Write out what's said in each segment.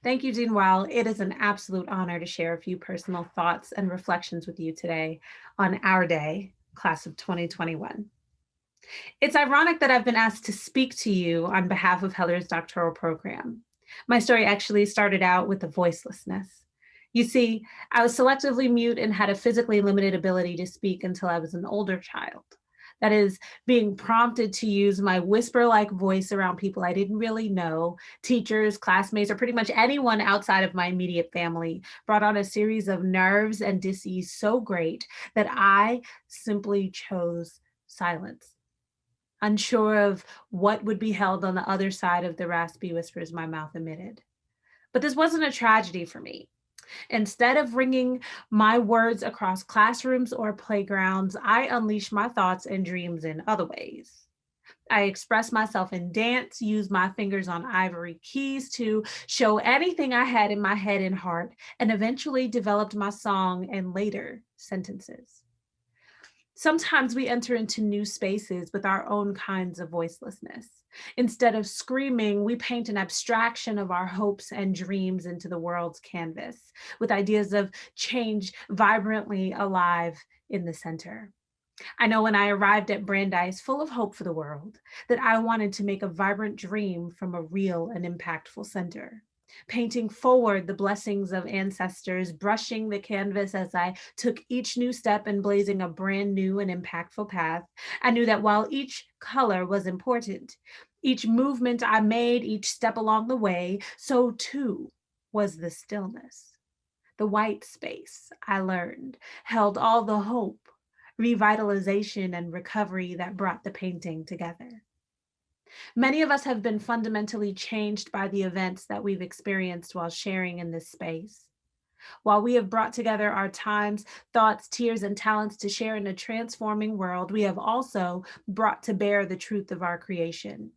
Thank you, Dean Weil. It is an absolute honor to share a few personal thoughts and reflections with you today on our day, class of 2021. It's ironic that I've been asked to speak to you on behalf of Heller's doctoral program. My story actually started out with a voicelessness. You see, I was selectively mute and had a physically limited ability to speak until I was an older child. That is, being prompted to use my whisper like voice around people I didn't really know, teachers, classmates, or pretty much anyone outside of my immediate family, brought on a series of nerves and dis-ease so great that I simply chose silence, unsure of what would be held on the other side of the raspy whispers my mouth emitted. But this wasn't a tragedy for me. Instead of ringing my words across classrooms or playgrounds, I unleashed my thoughts and dreams in other ways. I expressed myself in dance, used my fingers on ivory keys to show anything I had in my head and heart, and eventually developed my song and later sentences. Sometimes we enter into new spaces with our own kinds of voicelessness. Instead of screaming, we paint an abstraction of our hopes and dreams into the world's canvas, with ideas of change vibrantly alive in the center. I know when I arrived at Brandeis full of hope for the world, that I wanted to make a vibrant dream from a real and impactful center. Painting forward the blessings of ancestors, brushing the canvas as I took each new step and blazing a brand new and impactful path, I knew that while each color was important, each movement I made, each step along the way, so too was the stillness. The white space, I learned, held all the hope, revitalization, and recovery that brought the painting together. Many of us have been fundamentally changed by the events that we've experienced while sharing in this space. While we have brought together our times, thoughts, tears, and talents to share in a transforming world, we have also brought to bear the truth of our creation.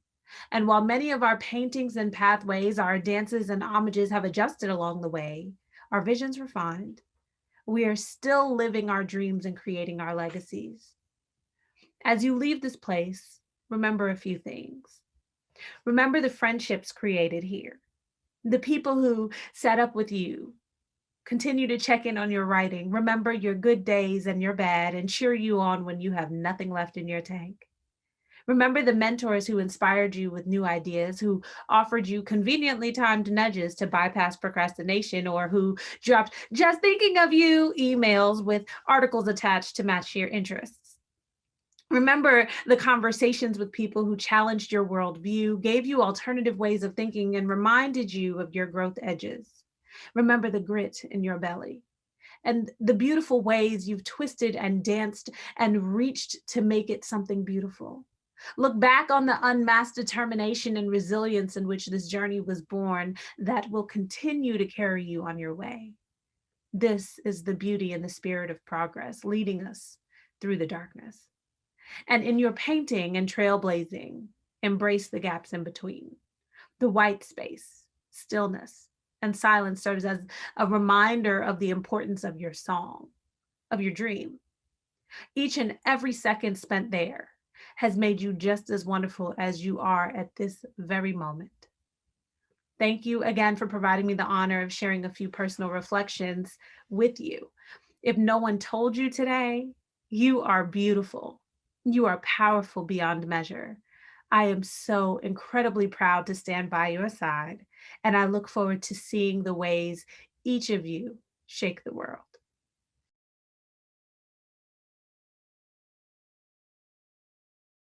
And while many of our paintings and pathways, our dances and homages have adjusted along the way, our visions refined, we are still living our dreams and creating our legacies. As you leave this place, remember a few things. Remember the friendships created here, the people who sat up with you, continue to check in on your writing, remember your good days and your bad, and cheer you on when you have nothing left in your tank. Remember the mentors who inspired you with new ideas, who offered you conveniently timed nudges to bypass procrastination, or who dropped just thinking of you emails with articles attached to match your interests. Remember the conversations with people who challenged your worldview, gave you alternative ways of thinking, and reminded you of your growth edges. Remember the grit in your belly and the beautiful ways you've twisted and danced and reached to make it something beautiful. Look back on the unmasked determination and resilience in which this journey was born that will continue to carry you on your way. This is the beauty and the spirit of progress, leading us through the darkness. And in your painting and trailblazing, embrace the gaps in between. The white space, stillness, and silence serves as a reminder of the importance of your song, of your dream. Each and every second spent there has made you just as wonderful as you are at this very moment. Thank you again for providing me the honor of sharing a few personal reflections with you. If no one told you today, you are beautiful. You are powerful beyond measure. I am so incredibly proud to stand by your side, and I look forward to seeing the ways each of you shake the world.